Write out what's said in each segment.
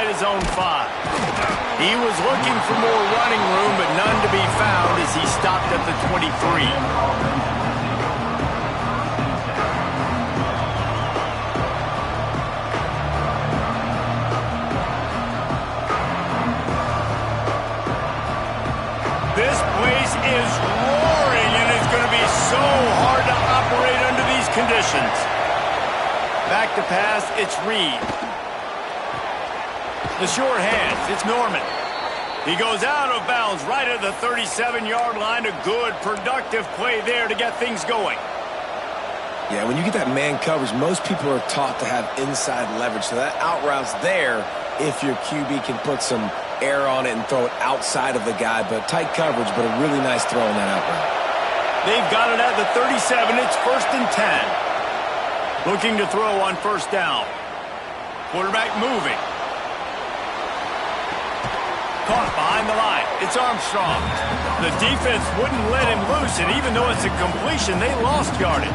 inside his own 5. He was looking for more running room, but none to be found as he stopped at the 23. This place is roaring, and it's going to be so hard to operate under these conditions. Back to pass, it's Reed. The short hands, it's Norman. He goes out of bounds right at the 37-yard line. A good, productive play there to get things going. Yeah, when you get that man coverage, most people are taught to have inside leverage. So that out route's there if your QB can put some air on it and throw it outside of the guy. But tight coverage, but a really nice throw on that out route. They've got it at the 37. It's 1st and 10. Looking to throw on 1st down. Quarterback moving. Caught behind the line. It's Armstrong. The defense wouldn't let him loose, and even though it's a completion, they lost yardage.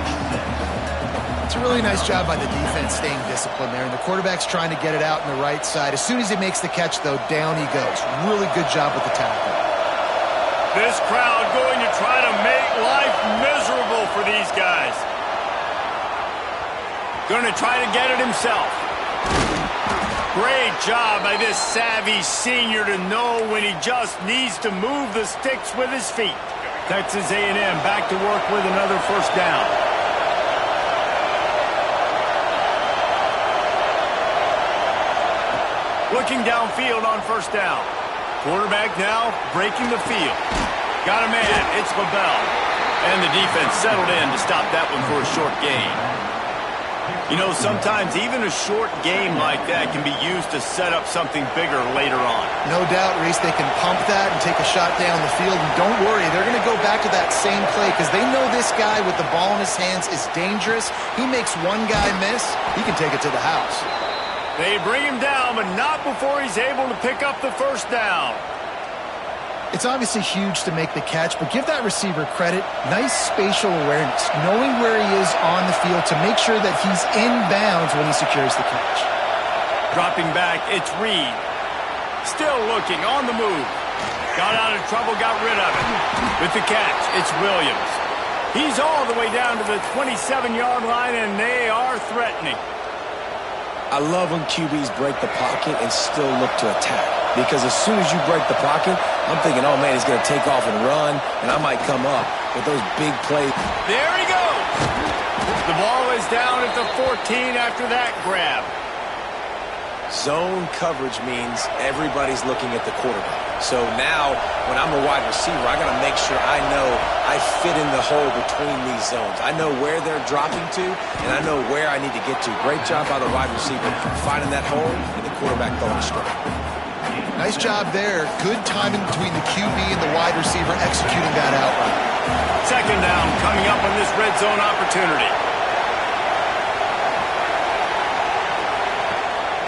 It's a really nice job by the defense staying disciplined there, and the quarterback's trying to get it out on the right side. As soon as he makes the catch, though, down he goes. Really good job with the tackle. This crowd going to try to make life miserable for these guys. Going to try to get it himself. Great job by this savvy senior to know when he just needs to move the sticks with his feet. Texas A&M back to work with another 1st down. Looking downfield on 1st down. Quarterback now breaking the field. Got a man. It's LaBelle. And the defense settled in to stop that one for a short gain. You know, sometimes even a short game like that can be used to set up something bigger later on. No doubt, Reese, they can pump that and take a shot down the field. And don't worry, they're going to go back to that same play because they know this guy with the ball in his hands is dangerous. He makes one guy miss, he can take it to the house. They bring him down, but not before he's able to pick up the 1st down. It's obviously huge to make the catch, but give that receiver credit. Nice spatial awareness, knowing where he is on the field to make sure that he's in bounds when he secures the catch. Dropping back, it's Reed. Still looking, on the move. Got out of trouble, got rid of it. With the catch, it's Williams. He's all the way down to the 27-yard line, and they are threatening. I love when QBs break the pocket and still look to attack. Because as soon as you break the pocket, I'm thinking, oh, man, he's going to take off and run, and I might come up with those big plays. There he goes. The ball is down at the 14 after that grab. Zone coverage means everybody's looking at the quarterback. So now, when I'm a wide receiver, I got to make sure I know I fit in the hole between these zones. I know where they're dropping to, and I know where I need to get to. Great job by the wide receiver finding that hole, and the quarterback throwing it straight. Nice job there. Good timing between the QB and the wide receiver executing that out route. 2nd down coming up on this red zone opportunity.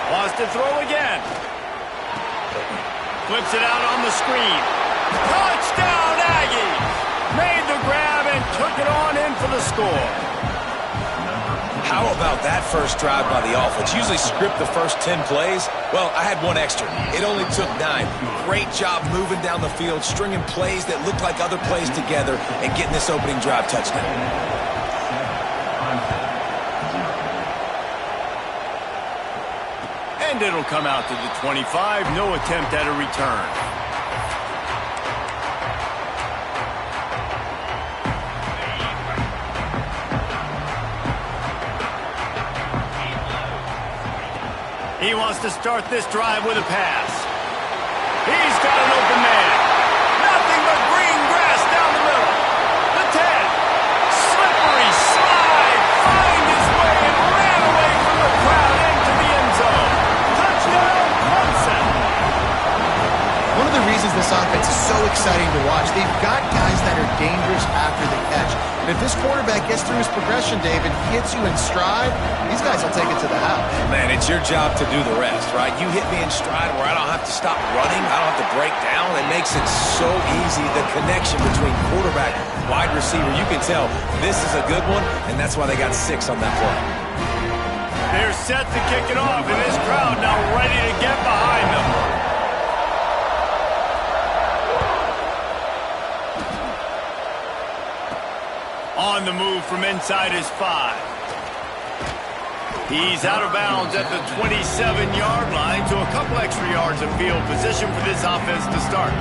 Wants to throw again. Flips it out on the screen. Touchdown, Aggies! Made the grab and took it on in for the score. How about that first drive by the offense? Usually script the first 10 plays. Well, I had one extra. It only took 9. Great job moving down the field, stringing plays that look like other plays together, and getting this opening drive touchdown. And it'll come out to the 25. No attempt at a return. He wants to start this drive with a pass. He's got an open man. Nothing but green grass down the middle. The 10. Slippery slide. Find his way and ran away from the crowd into the end zone. Touchdown, Clemson. One of the reasons this offense is so exciting to watch, they've got guys that are dangerous after the catch. And if this quarterback gets through his progression, Dave, and hits you in stride, these guys will take it to the house. Man, it's your job to do the rest, right? You hit me in stride where I don't have to stop running. I don't have to break down. It makes it so easy, the connection between quarterback, wide receiver. You can tell this is a good one, and that's why they got 6 on that play. They're set to kick it off, and this crowd now ready to get behind on the move from inside his 5. He's out of bounds at the 27-yard line, so a couple extra yards of field position for this offense to start.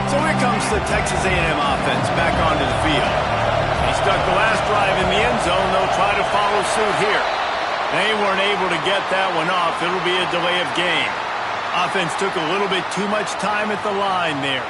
So here comes the Texas A&M offense back onto the field. He stuck the last drive in the end zone. They'll try to follow suit here. They weren't able to get that one off. It'll be a delay of game. Offense took a little bit too much time at the line there.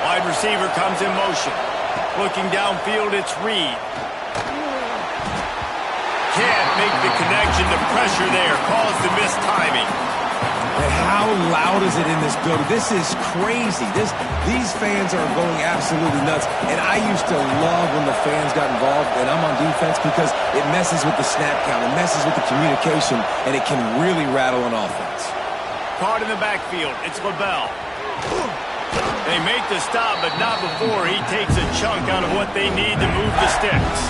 Wide receiver comes in motion. Looking downfield, it's Reed. Can't make the connection. The pressure there caused the missed timing. And how loud is it in this building? This is crazy. These fans are going absolutely nuts. And I used to love when the fans got involved, and I'm on defense, because it messes with the snap count. It messes with the communication, and it can really rattle an offense. Caught in the backfield. It's LaBelle. They make the stop, but not before he takes a chunk out of what they need to move the sticks.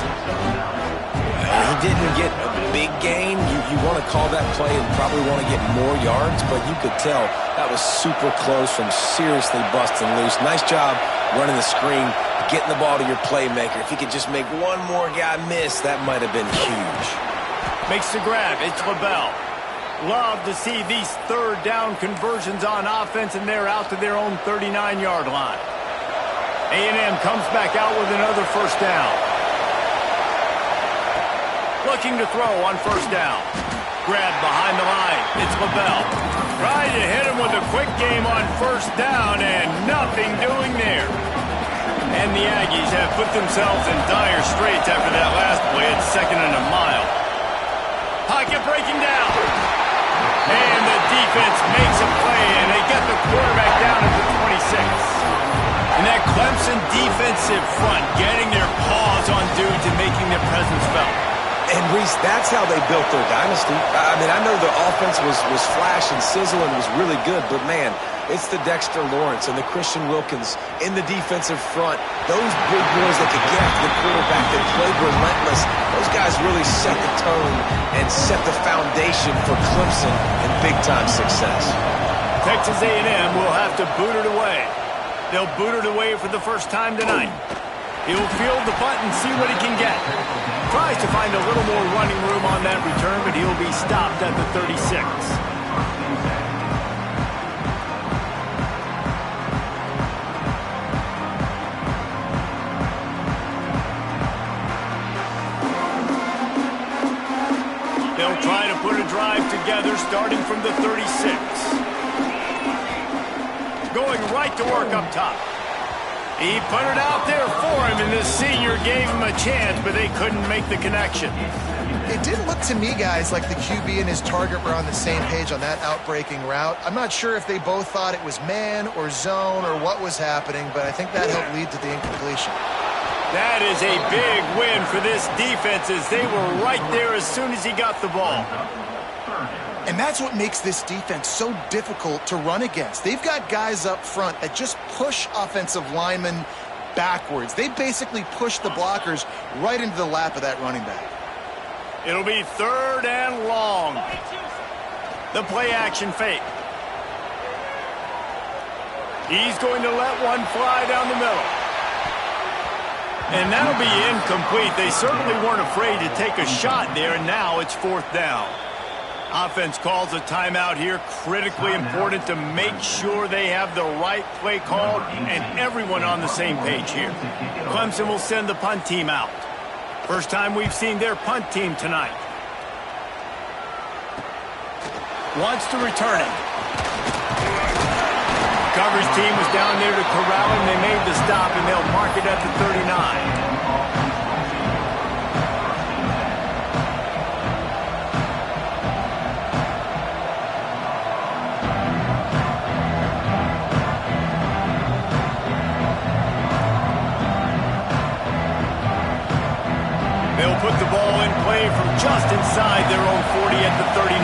He didn't get a big gain. You want to call that play and probably want to get more yards, but you could tell that was super close from seriously busting loose. Nice job running the screen, getting the ball to your playmaker. If he could just make one more guy miss, that might have been huge. Makes the grab. It's LaBelle. Love to see these third down conversions on offense, and they're out to their own 39-yard line. A&M comes back out with another first down. Looking to throw on first down. Grab behind the line. It's LaBelle. Trying to hit him with a quick game on first down, and nothing doing there. And the Aggies have put themselves in dire straits after that last play. It's 2nd and a mile. Pocket breaking down. And the defense makes a play, and they get the quarterback down at the 26. And that Clemson defensive front getting their paws on dudes and making their presence felt. And, Reese, that's how they built their dynasty. I mean, I know the offense was flash and sizzle and was really good, but, man, it's the Dexter Lawrence and the Christian Wilkins in the defensive front. Those big boys that could get after the quarterback, that played relentless. Those guys really set the tone and set the foundation for Clemson and big-time success. Texas A&M will have to boot it away. They'll boot it away for the first time tonight. He'll field the punt and see what he can get. Tries to find a little more running room on that return, but he'll be stopped at the 36. They'll try to put a drive together starting from the 36. Going right to work up top. He put it out there for him, and the senior gave him a chance, but they couldn't make the connection. It did look to me, guys, like the QB and his target were on the same page on that outbreaking route. I'm not sure if they both thought it was man or zone or what was happening, but I think that helped lead to the incompletion. That is a big win for this defense, as they were right there as soon as he got the ball. And that's what makes this defense so difficult to run against. They've got guys up front that just push offensive linemen backwards. They basically push the blockers right into the lap of that running back. It'll be 3rd and long. The play action fake. He's going to let one fly down the middle. And that'll be incomplete. They certainly weren't afraid to take a shot there, and now it's 4th down. Offense calls a timeout here. Critically important to make sure they have the right play called and everyone on the same page here. Clemson will send the punt team out. First time we've seen their punt team tonight. Wants to return it. Coverage team was down there to corral him. They made the stop, and they'll mark it at the 39. just inside their own 40 at the 39.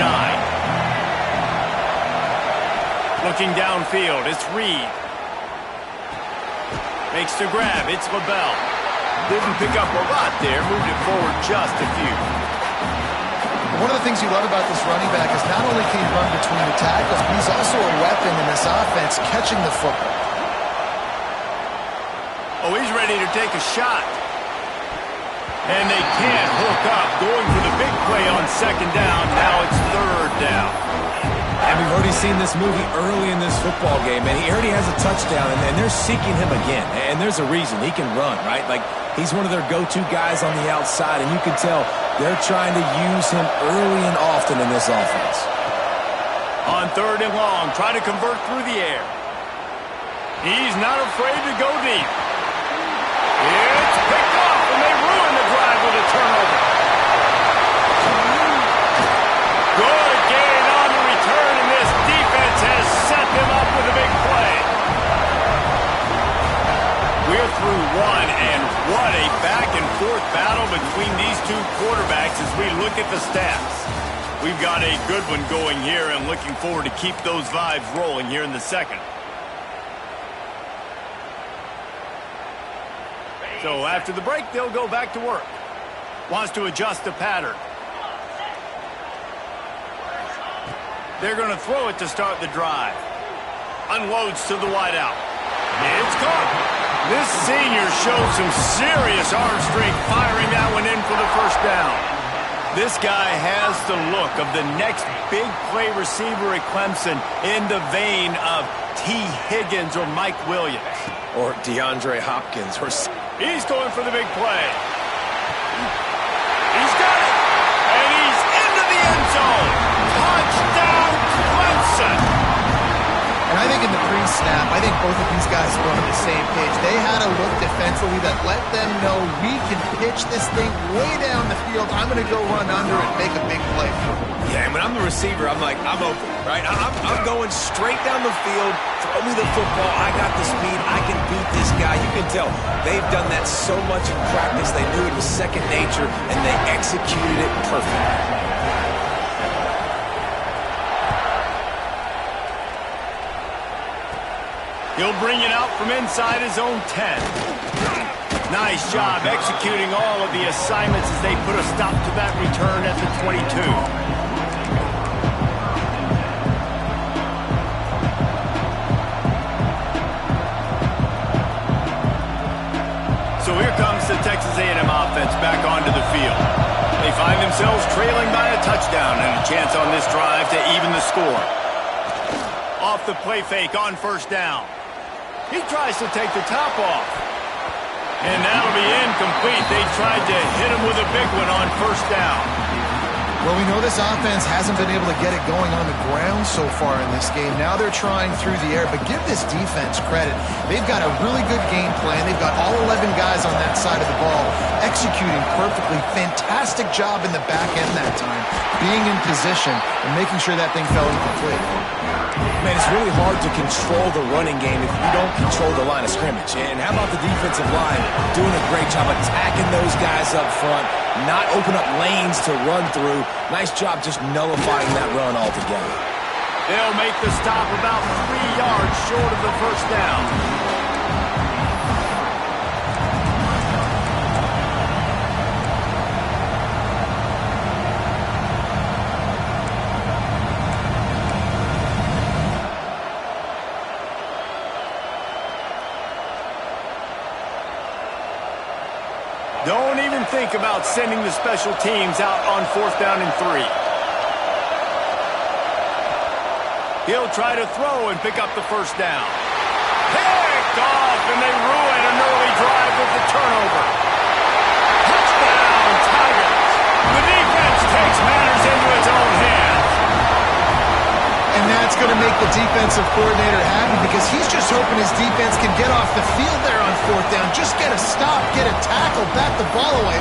Looking downfield, it's Reed. Makes the grab, it's LaBelle. Didn't pick up a lot there, moved it forward just a few. One of the things you love about this running back is not only can he run between the tackles, but he's also a weapon in this offense, catching the football. Oh, he's ready to take a shot. And they can't hook up, going for the big play on second down. Now it's third down. And we've already seen this movie early in this football game, and he already has a touchdown, and they're seeking him again. And there's a reason. He can run, right? Like, he's one of their go-to guys on the outside, and you can tell they're trying to use him early and often in this offense. On third and long, try to convert through the air. He's not afraid to go deep. It's picked off, and they ruin the drive with a turnover. Good gain on the return, and this defense has set them up with a big play. We're through one, and what a back-and-forth battle between these two quarterbacks as we look at the stats. We've got a good one going here, and looking forward to keep those vibes rolling here in the second. So after the break, they'll go back to work. Wants to adjust the pattern. They're going to throw it to start the drive. Unloads to the wideout. It's caught. This senior showed some serious arm strength firing that one in for the first down. This guy has the look of the next big play receiver at Clemson in the vein of T. Higgins or Mike Williams. Or DeAndre Hopkins. Or he's going for the big play. He's got it. And he's into the end zone. Touchdown, Clemson. And I think in the pre-snap, I think both of these guys were on the same page. They had a look defensively that let them know we can pitch this thing way down the field. I'm going to go run under and make a big play for them. yeah, and when I'm the receiver, I'm like, I'm open, right? I'm going straight down the field. Throw me the football. I got the speed. I can beat this guy. You can tell they've done that so much in practice. They knew it was second nature, and they executed it perfectly. He'll bring it out from inside his own 10. Nice job executing all of the assignments as they put a stop to that return at the 22. So here comes the Texas A&M offense back onto the field. They find themselves trailing by a touchdown and a chance on this drive to even the score. Off the play fake on first down. He tries to take the top off. And that'll be incomplete. They tried to hit him with a big one on first down. Well, we know this offense hasn't been able to get it going on the ground so far in this game. Now they're trying through the air, but give this defense credit. They've got a really good game plan. They've got all 11 guys on that side of the ball executing perfectly. Fantastic job in the back end that time, being in position and making sure that thing fell incomplete. Man, it's really hard to control the running game if you don't control the line of scrimmage. And how about the defensive line doing a great job attacking those guys up front, not open up lanes to run through. Nice job just nullifying that run altogether. They'll make the stop about 3 yards short of the first down. Don't even think about sending the special teams out on fourth down and 3. He'll try to throw and pick up the first down. Picked off, and they ruin an early drive with the turnover. Touchdown, Tigers. The defense takes matters into its own hands. And that's going to make the defensive coordinator happy because he's just hoping his defense can get off the field there on fourth down. Just get a stop, get a tackle, bat the ball away.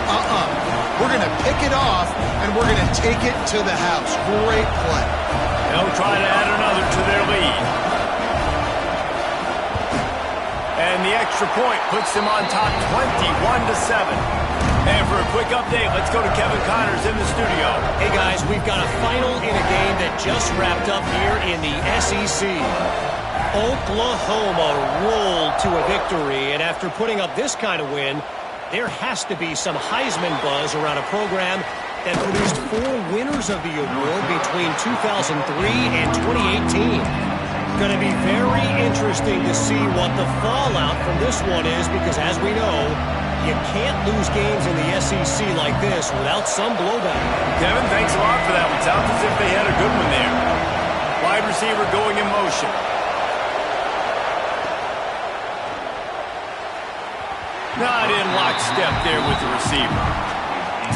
We're going to pick it off, and we're going to take it to the house. Great play. They'll try to add another to their lead. And the extra point puts them on top 21-7. And for a quick update, let's go to Kevin Connors in the studio. Hey guys, we've got a final in a game that just wrapped up here in the SEC. Oklahoma rolled to a victory, and after putting up this kind of win, there has to be some Heisman buzz around a program that produced 4 winners of the award between 2003 and 2018. Going to be very interesting to see what the fallout from this one is, because as we know, you can't lose games in the SEC like this without some blowback. Kevin, thanks a lot for that one. Sounds as if they had a good one there. Wide receiver going in motion. Not in lockstep there with the receiver.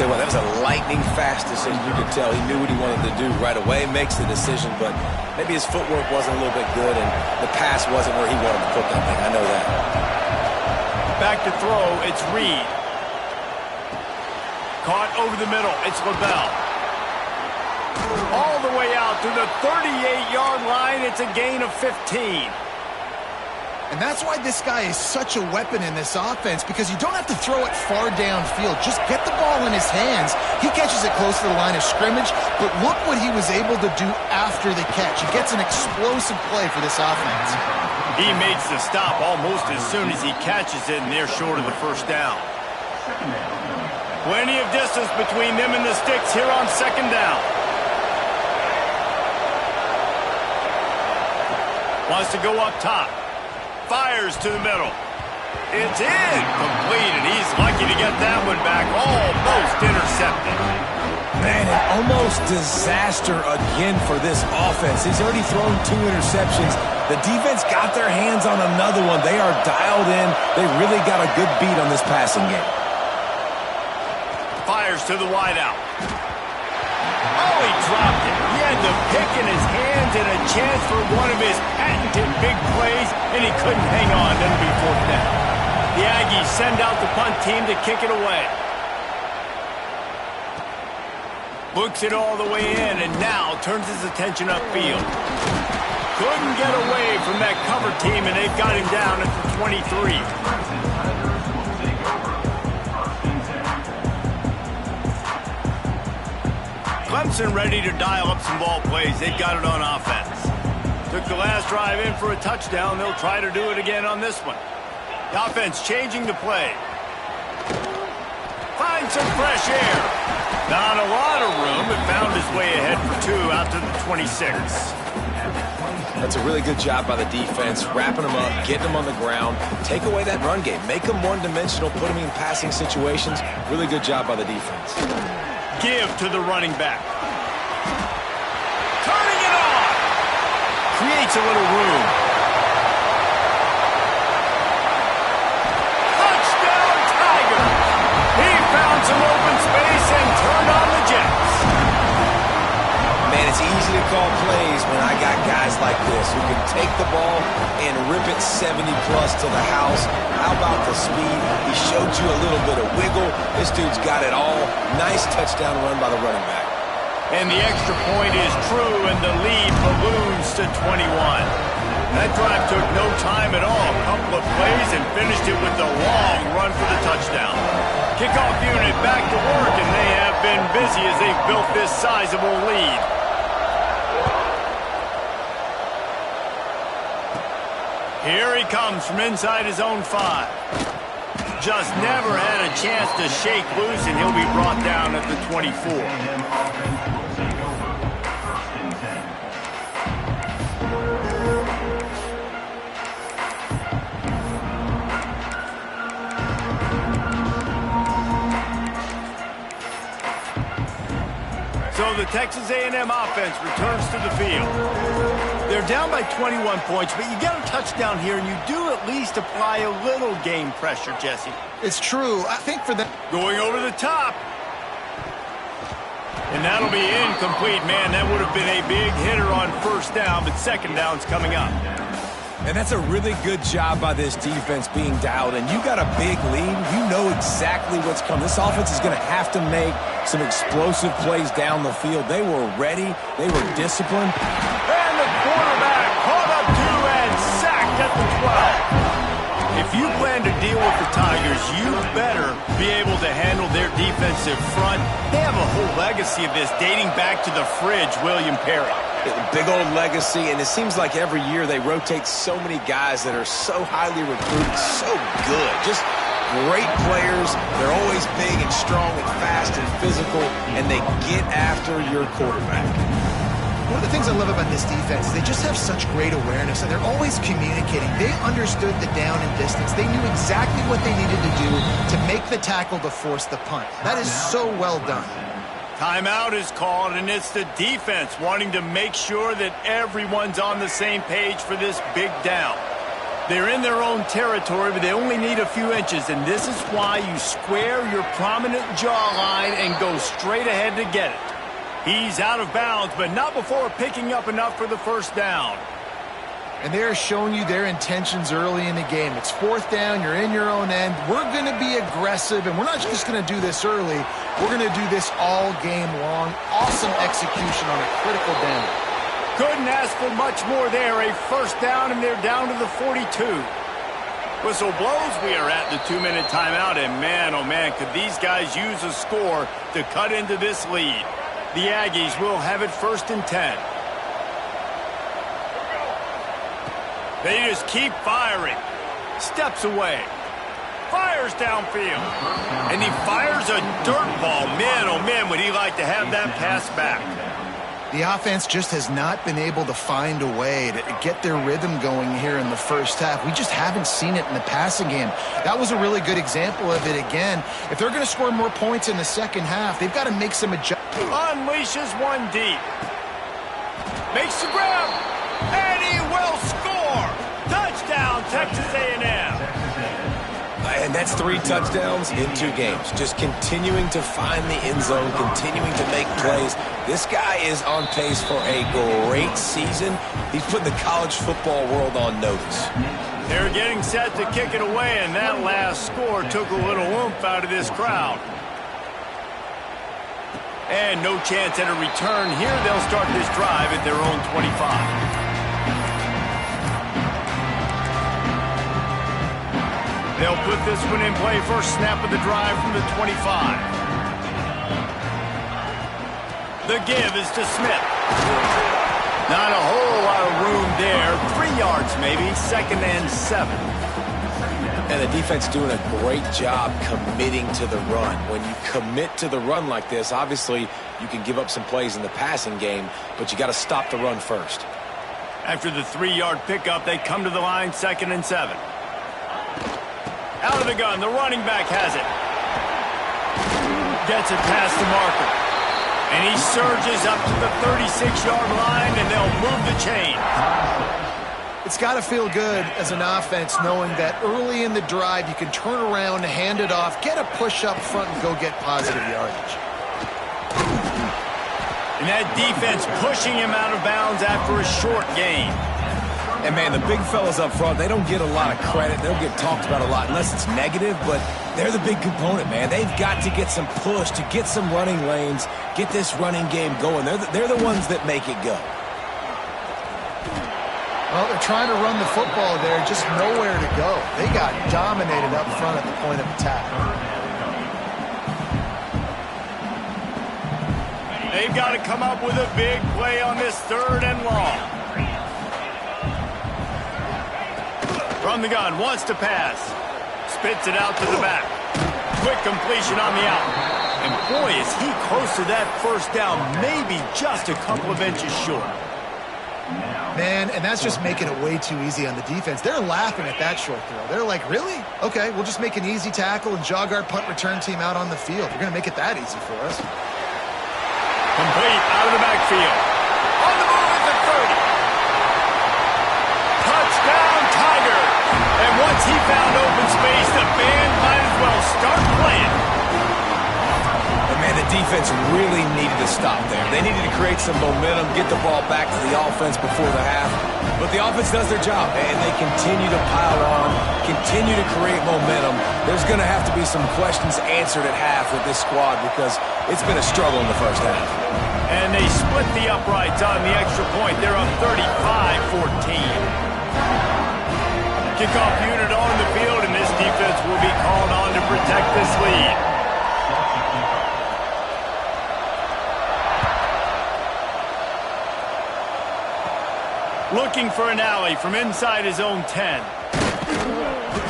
Tell you what, that was a lightning-fast decision. You could tell he knew what he wanted to do right away, makes the decision, but maybe his footwork wasn't a little bit good, and the pass wasn't where he wanted to put that thing. I know that. Back to throw, it's Reed. Caught over the middle, it's LaBelle. All the way out to the 38-yard line, it's a gain of 15. And that's why this guy is such a weapon in this offense, because you don't have to throw it far downfield. Just get the ball in his hands. He catches it close to the line of scrimmage, but look what he was able to do after the catch. He gets an explosive play for this offense. He makes the stop almost as soon as he catches it, and they're short of the first down. Plenty of distance between them and the sticks here on second down. Wants to go up top. Fires to the middle. It's incomplete, and he's lucky to get that one back. Almost intercepted. Man, an almost disaster again for this offense. He's already thrown 2 interceptions. The defense got their hands on another one. They are dialed in. They really got a good beat on this passing game. Fires to the wideout. Oh, he dropped it. He had the pick in his hands and a chance for one of his patented big plays, and he couldn't hang on. That'll be 4th down. The Aggies send out the punt team to kick it away. Books it all the way in, and now turns his attention upfield. Couldn't get away from that cover team, and they've got him down at the 23. Clemson ready to dial up some ball plays. They've got it on offense. Took the last drive in for a touchdown. They'll try to do it again on this one. The offense changing the play. Find some fresh air. Not a lot of room, but found his way ahead for 2 out to the 26. That's a really good job by the defense, wrapping them up, getting them on the ground, take away that run game, make them one-dimensional, put them in passing situations. Really good job by the defense. Give to the running back. Turning it on. Creates a little room. Touchdown, Tigers. He found some open space and turned on the Jets. Man, it's easy to call plays when I got guys like this who can take the ball and rip it 70-plus to the house. How about the speed? He showed you a little bit of wiggle. This dude's got it all. Nice touchdown run by the running back. And the extra point is true, and the lead balloons to 21. That drive took no time at all. A couple of plays and finished it with the long run for the touchdown. Kickoff unit back to work, and they have been busy as they've built this sizable lead. Here he comes from inside his own 5. Just never had a chance to shake loose, and he'll be brought down at the 24. So the Texas A&M offense returns to the field. They're down by 21 points, but you get a touchdown here, and you do at least apply a little game pressure, Jesse. It's true. I think for them... Going over the top. And that'll be incomplete, man. That would have been a big hitter on first down, but second down's coming up. And that's a really good job by this defense being dialed in. You got a big lead. You know exactly what's coming. This offense is going to have to make some explosive plays down the field. They were ready. They were disciplined. And the quarterback caught up to and sacked at the 12. If you plan to deal with the Tigers, you better be able to handle their defensive front. They have a whole legacy of this dating back to the fridge, William Perry. Big old legacy, and it seems like every year they rotate so many guys that are so highly recruited, so good. Just great players. They're always big and strong and fast and physical, and they get after your quarterback. One of the things I love about this defense is they just have such great awareness, and they're always communicating. They understood the down and distance. They knew exactly what they needed to do to make the tackle to force the punt. That is so well done. Timeout is called, and it's the defense wanting to make sure that everyone's on the same page for this big down. They're in their own territory, but they only need a few inches, and this is why you square your prominent jawline and go straight ahead to get it. He's out of bounds, but not before picking up enough for the first down. And they're showing you their intentions early in the game. It's fourth down, you're in your own end. We're going to be aggressive, and we're not just going to do this early. We're going to do this all game long. Awesome execution on a critical down. Couldn't ask for much more there. A first down, and they're down to the 42. Whistle blows. We are at the 2-minute timeout, and man, oh man, could these guys use a score to cut into this lead. The Aggies will have it 1st and 10. They just keep firing. Steps away. Fires downfield. And he fires a dirt ball. Man, oh man, would he like to have that pass back. The offense just has not been able to find a way to get their rhythm going here in the first half. We just haven't seen it in the passing game. That was a really good example of it again. If they're going to score more points in the second half, they've got to make some adjustments. Unleashes one deep. Makes the grab. And he will score. Touchdown, Texas A&M. And that's 3 touchdowns in 2 games. Just continuing to find the end zone, continuing to make plays. This guy is on pace for a great season. He's putting the college football world on notice. They're getting set to kick it away, and that last score took a little oomph out of this crowd. And no chance at a return here. They'll start this drive at their own 25. They'll put this one in play. First snap of the drive from the 25. The give is to Smith. Not a whole lot of room there. 3 yards maybe. 2nd and 7. And the defense doing a great job committing to the run. When you commit to the run like this, obviously you can give up some plays in the passing game, but you got to stop the run first. After the 3-yard pickup, they come to the line, 2nd and 7. Out of the gun, the running back has it. Gets it past the marker. And he surges up to the 36-yard line, and they'll move the chain. It's got to feel good as an offense knowing that early in the drive you can turn around, hand it off, get a push up front, and go get positive yardage. And that defense pushing him out of bounds after a short gain. And, man, the big fellas up front, they don't get a lot of credit. They don't get talked about a lot unless it's negative, but they're the big component, man. They've got to get some push, to get some running lanes, get this running game going. They're the ones that make it go. Well, they're trying to run the football there, just nowhere to go. They got dominated up front at the point of attack. They've got to come up with a big play on this 3rd and long. From the gun, wants to pass. Spits it out to the back. Quick completion on the out. And boy, is he close to that first down, maybe just a couple of inches short. Man, and that's just making it way too easy on the defense. They're laughing at that short throw. They're like, really? Okay, we'll just make an easy tackle and jog our punt return team out on the field. We're going to make it that easy for us. Complete out of the backfield. On the move at the 30. Touchdown, Tiger. And once he found open space, the band might as well start playing. But, man, the defense really needed to stop there. They needed to create some momentum, get the ball back to the offense before the half. But the offense does their job, and they continue to pile on, continue to create momentum. There's going to have to be some questions answered at half with this squad because it's been a struggle in the first half. And they split the uprights on the extra point. They're up 35-14. Kickoff unit on the field this lead. Looking for an alley from inside his own 10.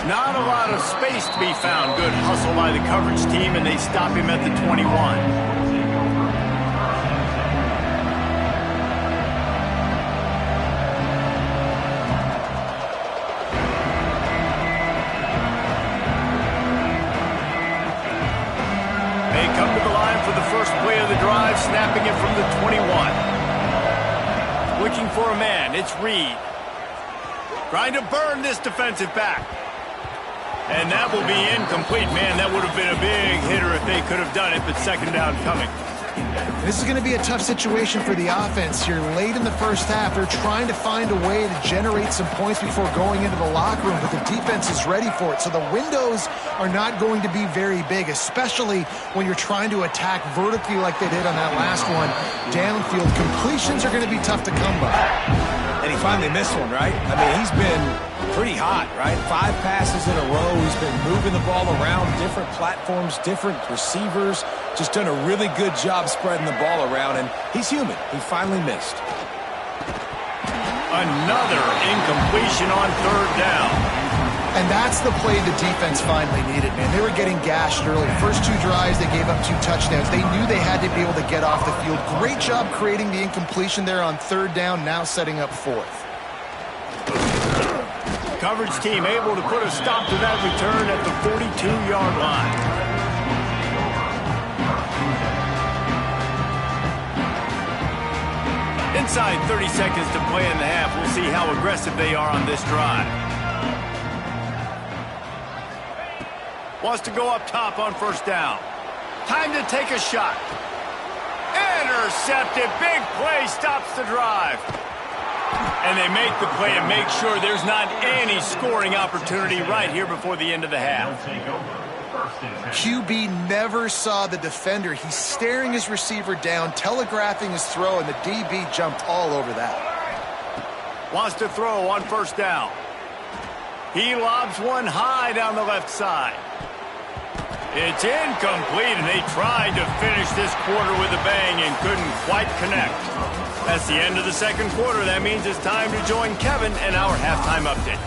Not a lot of space to be found. Good hustle by the coverage team, and they stop him at the 21. They come to the line for the first play of the drive, snapping it from the 21. Looking for a man, it's Reed. Trying to burn this defensive back. And that will be incomplete. Man, that would have been a big hitter if they could have done it, but second down coming. This is going to be a tough situation for the offense here. Late in the first half, they're trying to find a way to generate some points before going into the locker room, but the defense is ready for it. So the windows are not going to be very big, especially when you're trying to attack vertically like they did on that last one. Downfield completions are going to be tough to come by. And he finally missed one, right? I mean, he's been pretty hot, right? 5 passes in a row. He's been moving the ball around different platforms, different receivers. Just done a really good job spreading the ball around, and he's human. He finally missed. Another incompletion on third down. And that's the play the defense finally needed, man. They were getting gashed early. First 2 drives, they gave up 2 touchdowns. They knew they had to be able to get off the field. Great job creating the incompletion there on third down, now setting up 4th. Coverage team able to put a stop to that return at the 42-yard line. Inside 30 seconds to play in the half. We'll see how aggressive they are on this drive. Wants to go up top on first down. Time to take a shot. Intercepted. Big play stops the drive. And they make the play and make sure there's not any scoring opportunity right here before the end of the half. QB never saw the defender. He's staring his receiver down, telegraphing his throw, and the DB jumped all over that. Wants to throw on first down. He lobs one high down the left side. It's incomplete, and they tried to finish this quarter with a bang and couldn't quite connect. That's the end of the second quarter. That means it's time to join Kevin and our halftime update.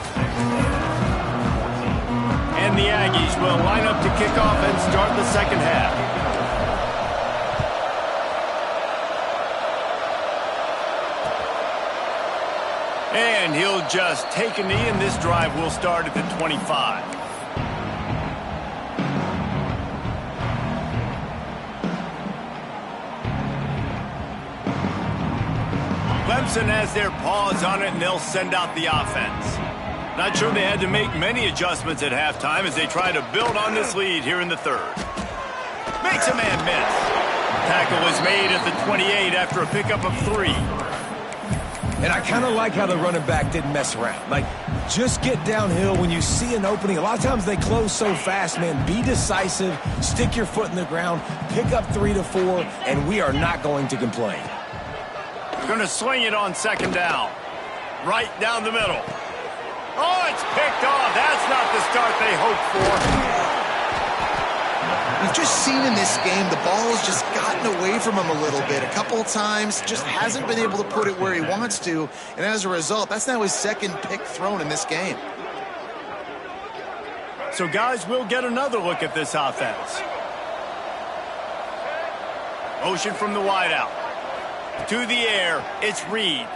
And the Aggies will line up to kick off and start the second half. And he'll just take a knee, and this drive will start at the 25. Clemson has their paws on it, and they'll send out the offense. Not sure they had to make many adjustments at halftime as they try to build on this lead here in the third. Makes a man miss. Tackle was made at the 28 after a pickup of 3. And I kind of like how the running back didn't mess around. Like, just get downhill when you see an opening. A lot of times they close so fast, man. Be decisive, stick your foot in the ground, pick up 3 to 4, and we are not going to complain. Going to swing it on second down. Right down the middle. Oh, it's picked off. That's not the start they hoped for. We've just seen in this game the ball has just gotten away from him a little bit. A couple of times, just hasn't been able to put it where he wants to. And as a result, that's now his second pick thrown in this game. So, guys, we'll get another look at this offense. Motion from the wideout. To the air, it's Reed.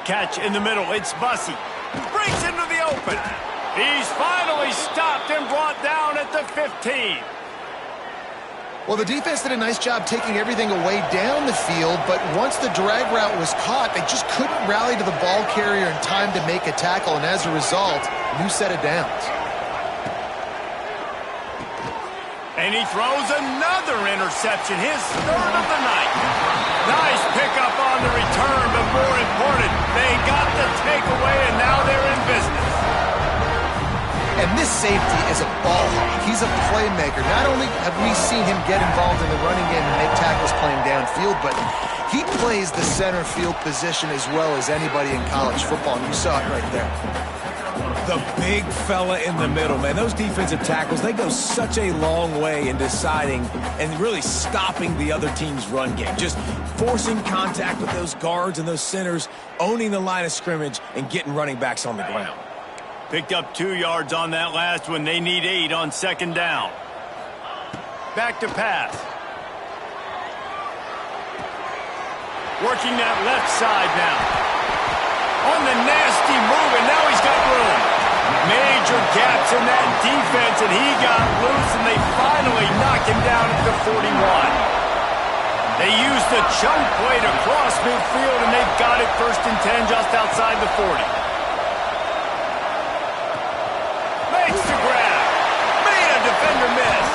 Catch in the middle, it's Bussey. Breaks into the open. He's finally stopped and brought down at the 15. Well, the defense did a nice job taking everything away down the field, but once the drag route was caught, they just couldn't rally to the ball carrier in time to make a tackle, and as a result, new set of downs. And he throws another interception, his third of the night. Nice pickup on the return, but more important, they got the takeaway, and now they're in business. And this safety is a ball hawk. He's a playmaker. Not only have we seen him get involved in the running game and make tackles playing downfield, but he plays the center field position as well as anybody in college football, and you saw it right there. The big fella in the middle, man. Those defensive tackles, they go such a long way in deciding and really stopping the other team's run game. Just forcing contact with those guards and those centers, owning the line of scrimmage, and getting running backs on the ground. Picked up 2 yards on that last one. They need 8 on second down. Back to pass. Working that left side now. On the nasty move, and now he's got room. Major gaps in that defense, and he got loose, and they finally knocked him down at the 41. They used the chunk play to cross midfield, and they've got it 1st and 10 just outside the 40. Makes the grab. Made a defender miss.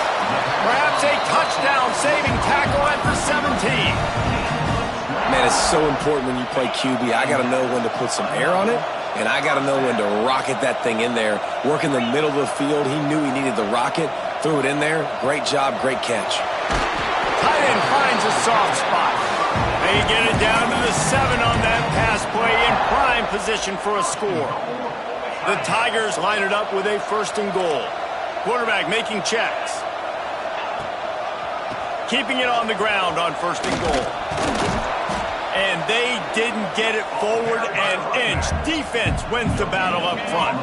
Perhaps a touchdown-saving tackle at the 17. Man, it's so important when you play QB. I got to know when to put some air on it, and I got to know when to rocket that thing in there. Work in the middle of the field. He knew he needed the rocket. Threw it in there. Great job, great catch. Tight end finds a soft spot. They get it down to the 7 on that pass play in prime position for a score. The Tigers line it up with a 1st and goal. Quarterback making checks. Keeping it on the ground on 1st and goal. And they didn't get it forward an inch. Defense wins the battle up front.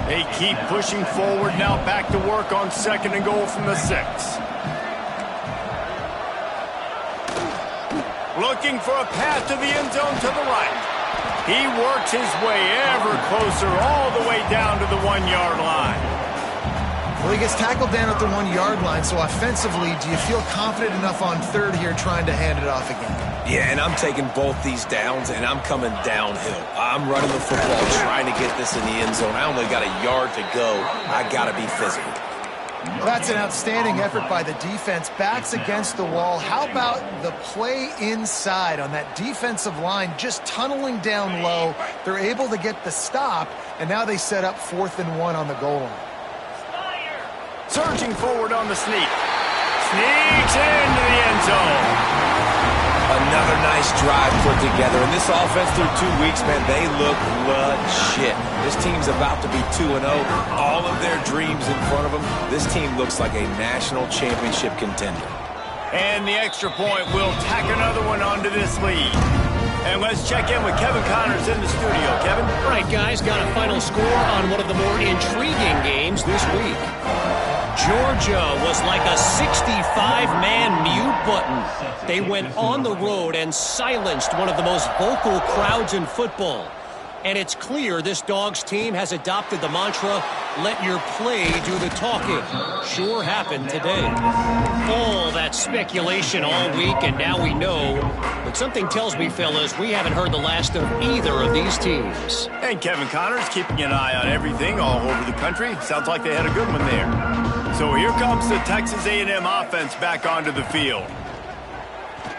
They keep pushing forward now, back to work on 2nd and goal from the 6. Looking for a path to the end zone to the right. He works his way ever closer all the way down to the 1-yard line. Well, he gets tackled down at the 1-yard line, so offensively, do you feel confident enough on 3rd here trying to hand it off again? Yeah, and I'm taking both these downs, and I'm coming downhill. I'm running the football, trying to get this in the end zone. I only got a yard to go. I got to be physical. Well, that's an outstanding effort by the defense. Backs against the wall. How about the play inside on that defensive line, just tunneling down low? They're able to get the stop, and now they set up 4th and 1 on the goal line. Surging forward on the sneak. Sneaks into the end zone. Another nice drive put together. And this offense through 2 weeks, man, they look legit. This team's about to be 2-0. All of their dreams in front of them. This team looks like a national championship contender. And the extra point will tack another one onto this lead. And let's check in with Kevin Connors in the studio. Kevin? All right, guys, got a final score on one of the more intriguing games this week. Georgia was like a 65-man mute button. They went on the road and silenced one of the most vocal crowds in football. And it's clear this Dogs team has adopted the mantra, let your play do the talking. Sure happened today. All that speculation all week, and now we know. But something tells me, fellas, we haven't heard the last of either of these teams. And Kevin Connors keeping an eye on everything all over the country. Sounds like they had a good one there. So here comes the Texas A&M offense back onto the field.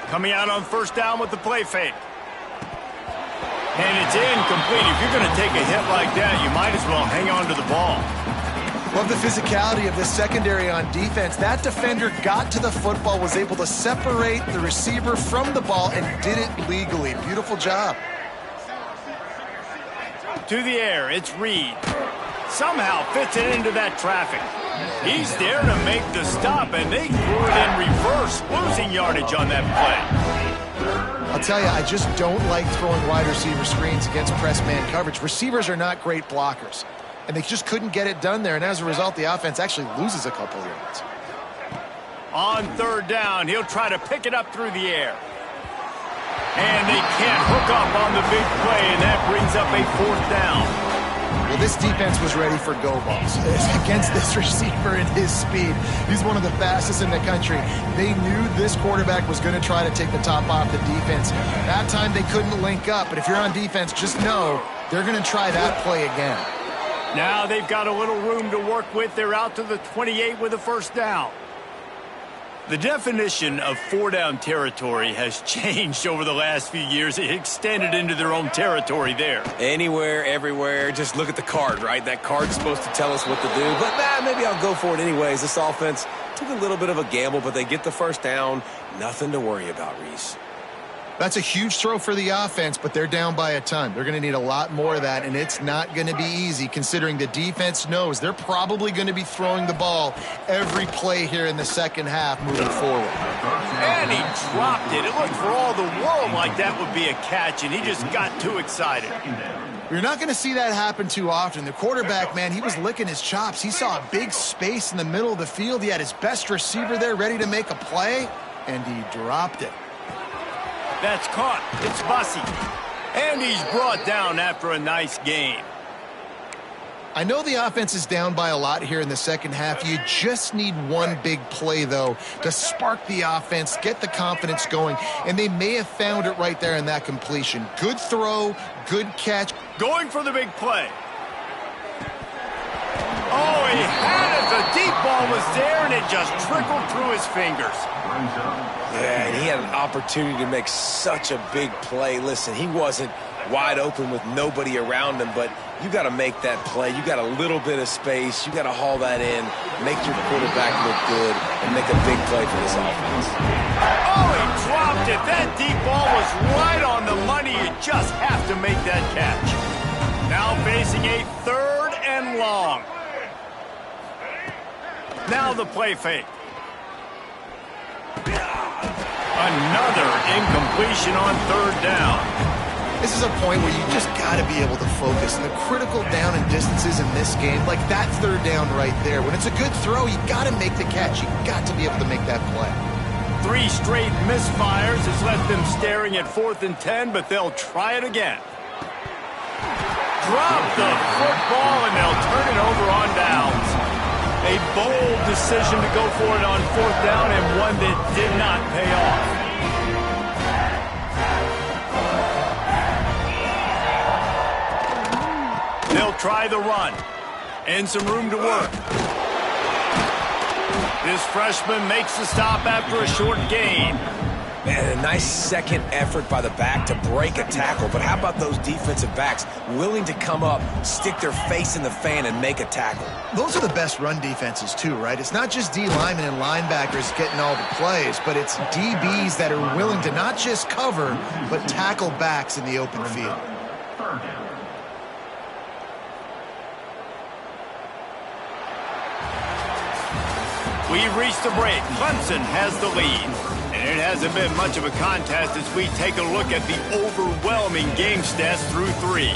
Coming out on 1st down with the play fake. And it's incomplete. If you're going to take a hit like that, you might as well hang on to the ball. Love the physicality of this secondary on defense. That defender got to the football, was able to separate the receiver from the ball, and did it legally. Beautiful job. To the air, it's Reed. Somehow fits it into that traffic. He's there to make the stop, and they threw it in reverse, losing yardage on that play. I'll tell you, I just don't like throwing wide receiver screens against press man coverage. Receivers are not great blockers, and they just couldn't get it done there, and as a result, the offense actually loses a couple yards. On 3rd down, he'll try to pick it up through the air. And they can't hook up on the big play, and that brings up a 4th down. Well, this defense was ready for go balls against this receiver and his speed. He's one of the fastest in the country. They knew this quarterback was going to try to take the top off the defense. That time they couldn't link up, but if you're on defense, just know they're going to try that play again. Now they've got a little room to work with. They're out to the 28 with a 1st down. The definition of 4-down territory has changed over the last few years. It extended into their own territory there. Anywhere, everywhere, just look at the card, right? That card's supposed to tell us what to do, but maybe I'll go for it anyways. This offense took a little bit of a gamble, but they get the 1st down. Nothing to worry about, Reese. That's a huge throw for the offense, but they're down by a ton. They're going to need a lot more of that, and it's not going to be easy considering the defense knows they're probably going to be throwing the ball every play here in the second half moving forward. And he dropped it. It looked for all the world like that would be a catch, and he just got too excited. You're not going to see that happen too often. The quarterback, man, he was licking his chops. He saw a big space in the middle of the field. He had his best receiver there ready to make a play, and he dropped it. That's caught. It's Bussy. And he's brought down after a nice game. I know the offense is down by a lot here in the second half. You just need one big play, though, to spark the offense, get the confidence going, and they may have found it right there in that completion. Good throw, good catch. Going for the big play. Oh, he had it. The deep ball was there, and it just trickled through his fingers. Yeah, and he had an opportunity to make such a big play. Listen, he wasn't wide open with nobody around him, but you got to make that play. You got a little bit of space. You got to haul that in, make your quarterback look good, and make a big play for this offense. Oh, he dropped it. That deep ball was right on the money. You just have to make that catch. Now facing a 3rd and long. Now the play fake. Another incompletion on 3rd down. This is a point where you just got to be able to focus. And the critical down and distances in this game, like that 3rd down right there, when it's a good throw, you got to make the catch. You got to be able to make that play. 3 straight misfires has left them staring at 4th and 10, but they'll try it again. Drop the football, and they'll turn it over on downs. A bold decision to go for it on 4th down, and one that did not pay off. They'll try the run. And some room to work. This freshman makes the stop after a short gain. Man, a nice second effort by the back to break a tackle. But how about those defensive backs willing to come up, stick their face in the fan, and make a tackle? Those are the best run defenses, too, right? It's not just D linemen and linebackers getting all the plays, but it's DBs that are willing to not just cover, but tackle backs in the open field. We've reached a break. Clemson has the lead. And it hasn't been much of a contest as we take a look at the overwhelming game stats through 3.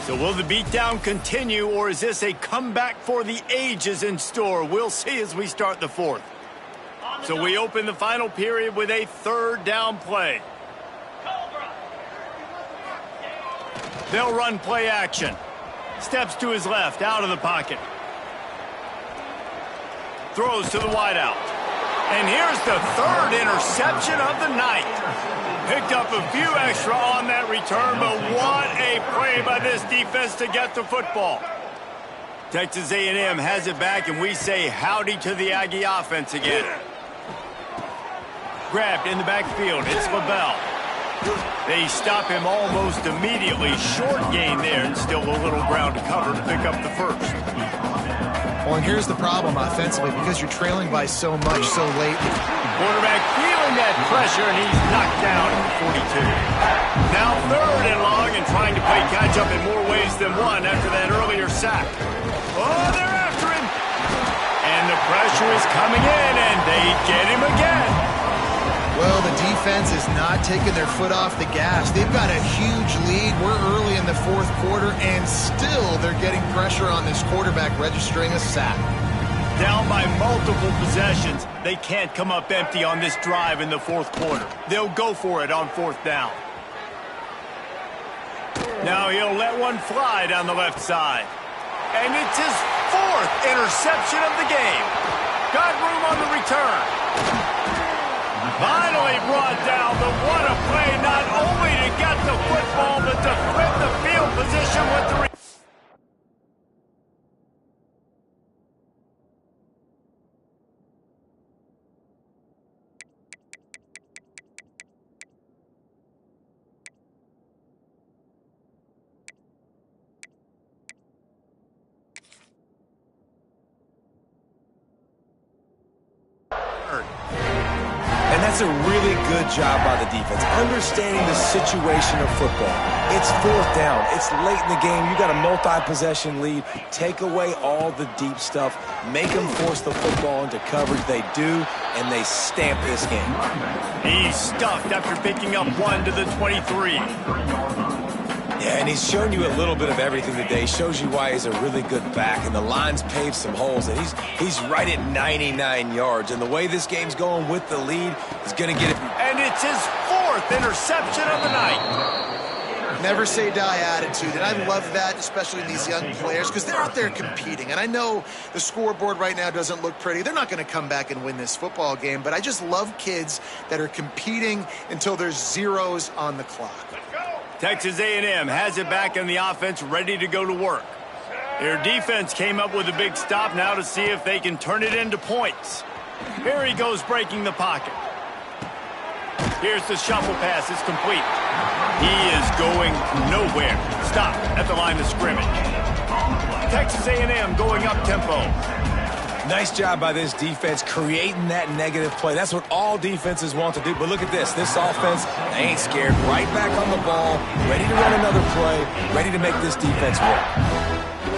So will the beatdown continue, or is this a comeback for the ages in store? We'll see as we start the 4th. So we open the final period with a 3rd down play. They'll run play action. Steps to his left, out of the pocket. Throws to the wideout. And here's the 3rd interception of the night. Picked up a few extra on that return, but what a play by this defense to get the football. Texas A&M has it back, and we say howdy to the Aggie offense again. Grabbed in the backfield. It's LaBelle. They stop him almost immediately. Short gain there, and still a little ground to cover to pick up the 1st. Well, and here's the problem offensively, because you're trailing by so much so late. Quarterback feeling that pressure, and he's knocked down at the 42. Now 3rd and long, and trying to play catch-up in more ways than one after that earlier sack. Oh, they're after him. And the pressure is coming in, and they get him again. Well, the defense is not taking their foot off the gas. They've got a huge lead. We're early in the 4th quarter, and still they're getting pressure on this quarterback, registering a sack. Down by multiple possessions. They can't come up empty on this drive in the 4th quarter. They'll go for it on 4th down. Now he'll let one fly down the left side. And it's his 4th interception of the game. Got room on the return. Finally brought down, but what a play, not only to get the football, but to flip the field position with the That's a really good job by the defense, understanding the situation of football. It's fourth down. It's late in the game. You got a multi-possession lead. Take away all the deep stuff. Make them force the football into coverage. They do, and they stamp this game. He's stuffed after picking up 1 to the 23. Yeah, and he's shown you a little bit of everything today. Shows you why he's a really good back, and the line's paved some holes, and he's right at 99 yards. And the way this game's going with the lead, he's going to get it. And it's his 4th interception of the night. Never say die attitude, and I love that, especially in these young players, because they're out there competing. And I know the scoreboard right now doesn't look pretty. They're not going to come back and win this football game, but I just love kids that are competing until there's zeros on the clock. Texas A&M has it back in the offense, ready to go to work. Their defense came up with a big stop now to see if they can turn it into points. Here he goes breaking the pocket. Here's the shuffle pass. It's complete. He is going nowhere. Stop at the line of scrimmage. Texas A&M going up tempo. Nice job by this defense creating that negative play. That's what all defenses want to do. But look at this. This offense, they ain't scared. Right back on the ball, ready to run another play, ready to make this defense work.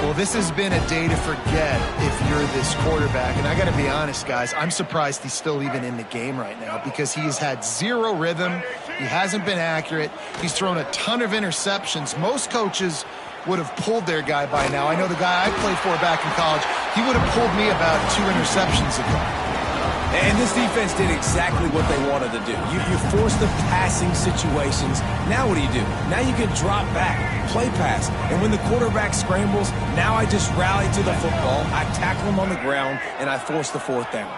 Well, this has been a day to forget if you're this quarterback. And I got to be honest, guys, I'm surprised he's still even in the game right now because he has had zero rhythm. He hasn't been accurate. He's thrown a ton of interceptions. Most coaches would have pulled their guy by now. I know the guy I played for back in college, he would have pulled me about 2 interceptions ago. And this defense did exactly what they wanted to do. You force the passing situations. Now what do? Now you can drop back, play pass. And when the quarterback scrambles, now I just rally to the football. I tackle him on the ground, and I force the 4th down.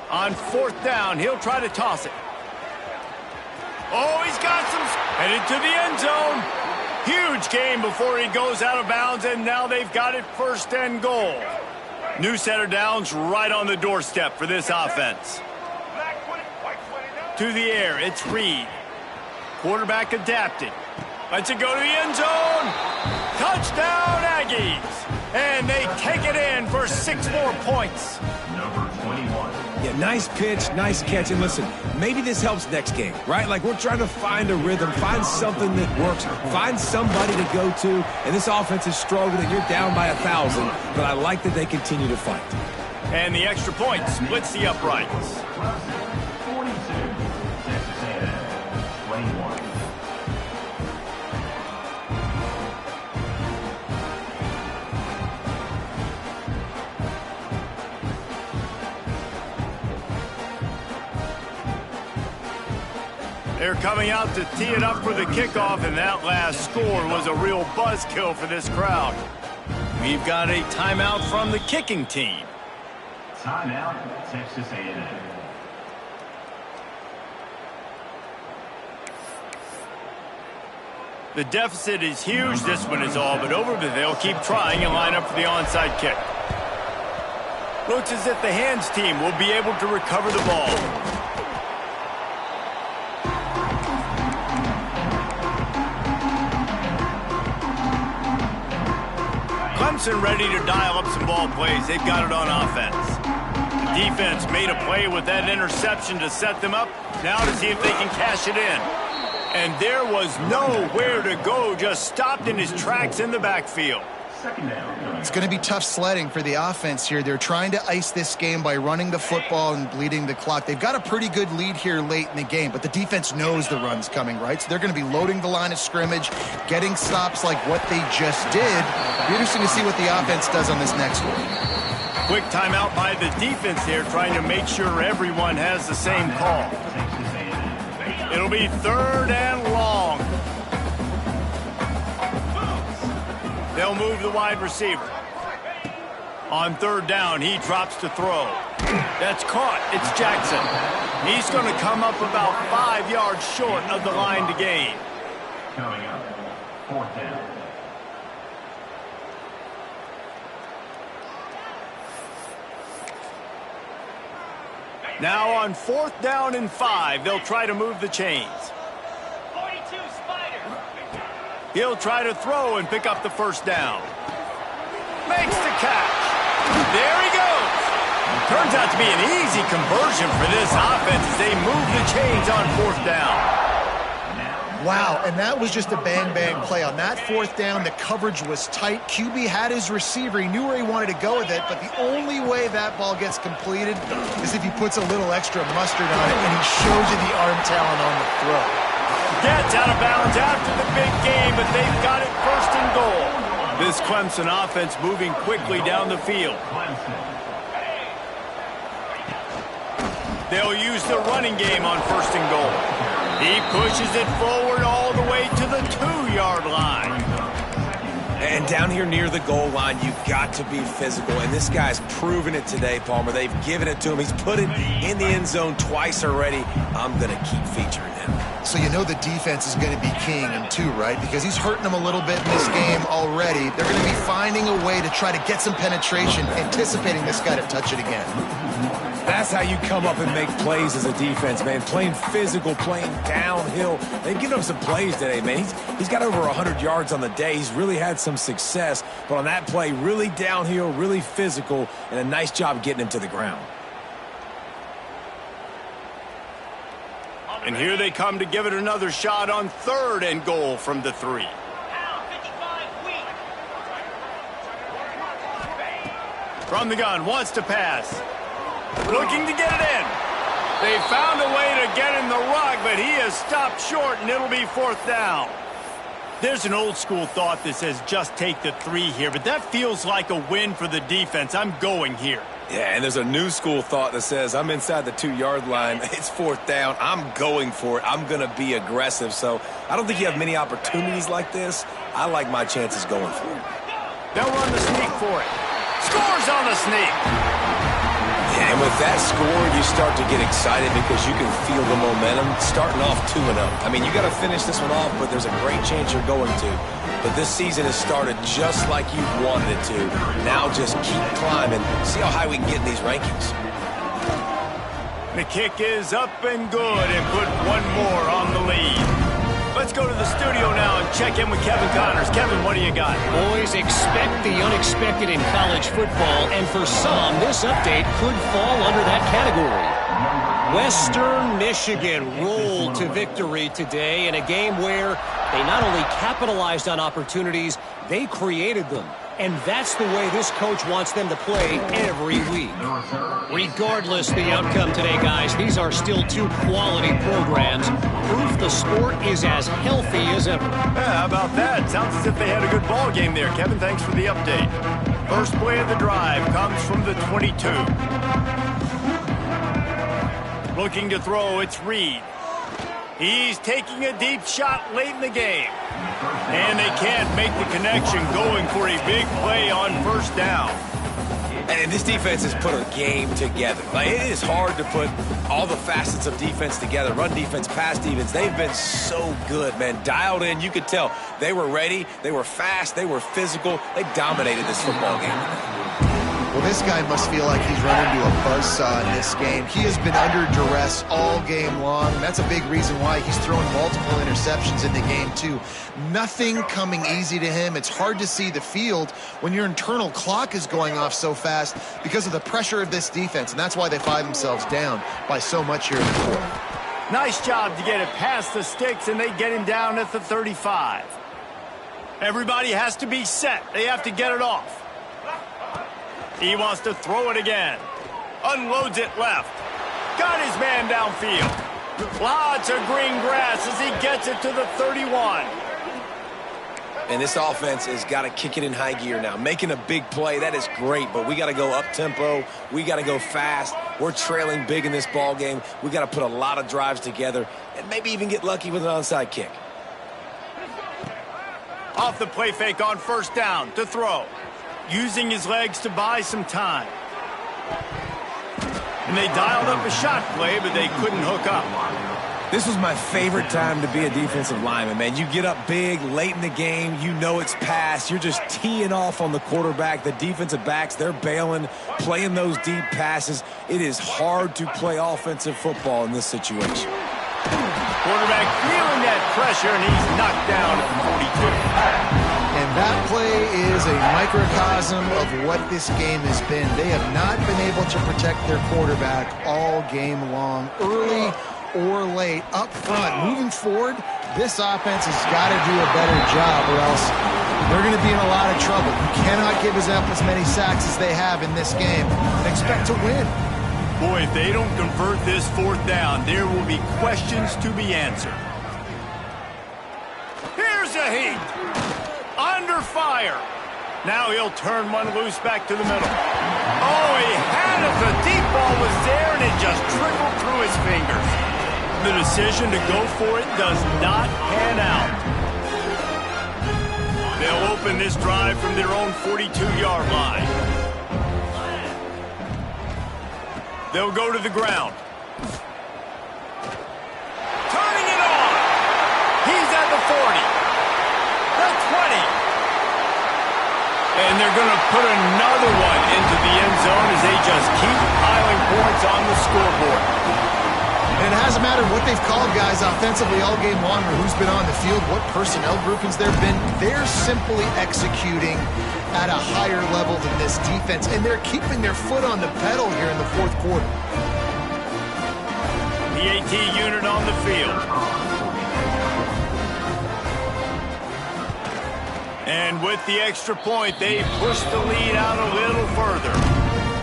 On 4th down, he'll try to toss it. Oh, he's got some... Headed to the end zone. Huge gain before he goes out of bounds, and now they've got it 1st and goal. New set of downs right on the doorstep for this offense. To the air, it's Reed. Quarterback adapting. Lets it go to the end zone. Touchdown, Aggies. And they take it in for 6 more points. Number 21. Yeah, nice pitch, nice catch. And listen, maybe this helps next game, right? Like we're trying to find a rhythm, find something that works, find somebody to go to. And this offense is struggling, and you're down by 1,000. But I like that they continue to fight. And the extra point splits the uprights. 42. Texas A&M. 21. They're coming out to tee it up for the kickoff, and that last score was a real buzzkill for this crowd. We've got a timeout from the kicking team. Timeout, Texas A&M. The deficit is huge. This one is all but over, but they'll keep trying and line up for the onside kick. Looks as if the hands team will be able to recover the ball. Clemson ready to dial up some ball plays. They've got it on offense. The defense made a play with that interception to set them up. Now to see if they can cash it in. And there was nowhere to go, just stopped in his tracks in the backfield. It's going to be tough sledding for the offense here. They're trying to ice this game by running the football and bleeding the clock. They've got a pretty good lead here late in the game, but the defense knows the run's coming, right? So they're going to be loading the line of scrimmage, getting stops like what they just did. Be interesting to see what the offense does on this next one. Quick timeout by the defense here, trying to make sure everyone has the same call. It'll be 3rd and long. They'll move the wide receiver. On 3rd down, he drops to throw. That's caught. It's Jackson. He's going to come up about 5 yards short of the line to gain. Coming up, 4th down. Now on 4th down and 5, they'll try to move the chains. 42 Spider. He'll try to throw and pick up the 1st down. Makes the catch. There he goes. Turns out to be an easy conversion for this offense as they move the chains on 4th down. Wow, and that was just a bang-bang play. On that 4th down, the coverage was tight. QB had his receiver. He knew where he wanted to go with it, but the only way that ball gets completed is if he puts a little extra mustard on it, and he shows you the arm talent on the throw. Gets out of bounds after the big game, but they've got it 1st and goal. This Clemson offense moving quickly down the field. They'll use the running game on 1st and goal. He pushes it forward all the way to the 2-yard line. And down here near the goal line, you've got to be physical. And this guy's proven it today, Palmer. They've given it to him. He's put it in the end zone twice already. I'm going to keep featuring him. So you know the defense is going to be king in 2, right? Because he's hurting them a little bit in this game already. They're going to be finding a way to try to get some penetration, anticipating this guy to touch it again. That's how you come up and make plays as a defense, man. Playing physical, playing downhill. They've given him some plays today, man. He's got over 100 yards on the day. He's really had some success. But on that play, really downhill, really physical, and a nice job getting him to the ground. And here they come to give it another shot on 3rd and goal from the 3. From the gun, wants to pass. Looking to get it in. They found a way to get in the rug, but he has stopped short, and it'll be 4th down. There's an old school thought that says just take the 3 here, but that feels like a win for the defense. I'm going here. Yeah, and there's a new school thought that says I'm inside the 2-yard line. It's 4th down. I'm going for it. I'm going to be aggressive. So I don't think you have many opportunities like this. I like my chances going for it. They'll run the sneak for it. Scores on the sneak. And with that score, you start to get excited because you can feel the momentum starting off 2-0. I mean, you got to finish this one off, but there's a great chance you're going to. But this season has started just like you wanted it to. Now just keep climbing. See how high we can get in these rankings. The kick is up and good and put one more on the lead. Let's go to the studio now and check in with Kevin Connors. Kevin, what do you got? Boys, expect the unexpected in college football, and for some, this update could fall under that category. Western Michigan rolled to victory today in a game where they not only capitalized on opportunities, they created them. And that's the way this coach wants them to play every week. Regardless the outcome today, guys, these are still 2 quality programs. Proof the sport is as healthy as ever. Yeah, how about that? Sounds as if they had a good ball game there. Kevin, thanks for the update. First play of the drive comes from the 22. Looking to throw, it's Reed. He's taking a deep shot late in the game. And they can't make the connection, going for a big play on 1st down. And this defense has put a game together. Like, it is hard to put all the facets of defense together. Run defense, pass defense. They've been so good, man. Dialed in. You could tell they were ready. They were fast. They were physical. They dominated this football game. Well, this guy must feel like he's run into a buzzsaw in this game. He has been under duress all game long. That's a big reason why he's throwing multiple interceptions in the game, too. Nothing coming easy to him. It's hard to see the field when your internal clock is going off so fast because of the pressure of this defense, and that's why they find themselves down by so much here in the 4th. Nice job to get it past the sticks, and they get him down at the 35. Everybody has to be set. They have to get it off. He wants to throw it again. Unloads it left. Got his man downfield. Lots of green grass as he gets it to the 31. And this offense has got to kick it in high gear now. Making a big play, that is great, but we got to go up-tempo. We got to go fast. We're trailing big in this ball game. We got to put a lot of drives together and maybe even get lucky with an onside kick. Off the play fake on 1st down to throw. Using his legs to buy some time. And they dialed up a shot play, but they couldn't hook up. This was my favorite time to be a defensive lineman, man. You get up big late in the game. You know it's pass. You're just teeing off on the quarterback. The defensive backs, they're bailing, playing those deep passes. It is hard to play offensive football in this situation. Quarterback feeling that pressure, and he's knocked down at 42. And that play is a microcosm of what this game has been. They have not been able to protect their quarterback all game long, early or late, up front. Moving forward, this offense has got to do a better job or else they're going to be in a lot of trouble. You cannot give us up as many sacks as they have in this game and expect to win. Boy, if they don't convert this fourth down, there will be questions to be answered. Here's a heat. Under fire. Now he'll turn one loose back to the middle. Oh, he had it. The deep ball was there, and it just trickled through his fingers. The decision to go for it does not pan out. They'll open this drive from their own 42-yard line. They'll go to the ground. Turning it on. He's at the 40. The 20. And they're going to put another one into the end zone as they just keep piling points on the scoreboard. And it hasn't mattered what they've called guys offensively all game long or who's been on the field, what personnel groupings there have been. They're simply executing at a higher level than this defense, and they're keeping their foot on the pedal here in the fourth quarter. The AT unit on the field. And with the extra point, they pushed the lead out a little further.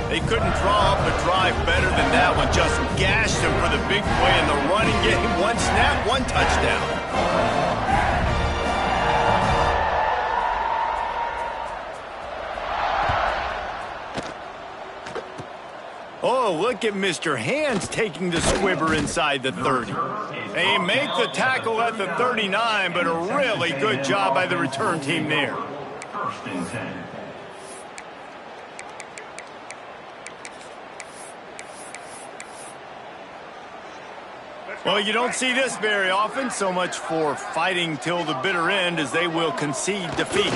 They couldn't draw up a drive better than that one. Just gashed them for the big play in the running game. One snap, one touchdown. Oh, look at Mr. Hands taking the squibber inside the 30. They make the tackle at the 39, but a really good job by the return team there. First and 10. Well, you don't see this very often. So much for fighting till the bitter end as they will concede defeat.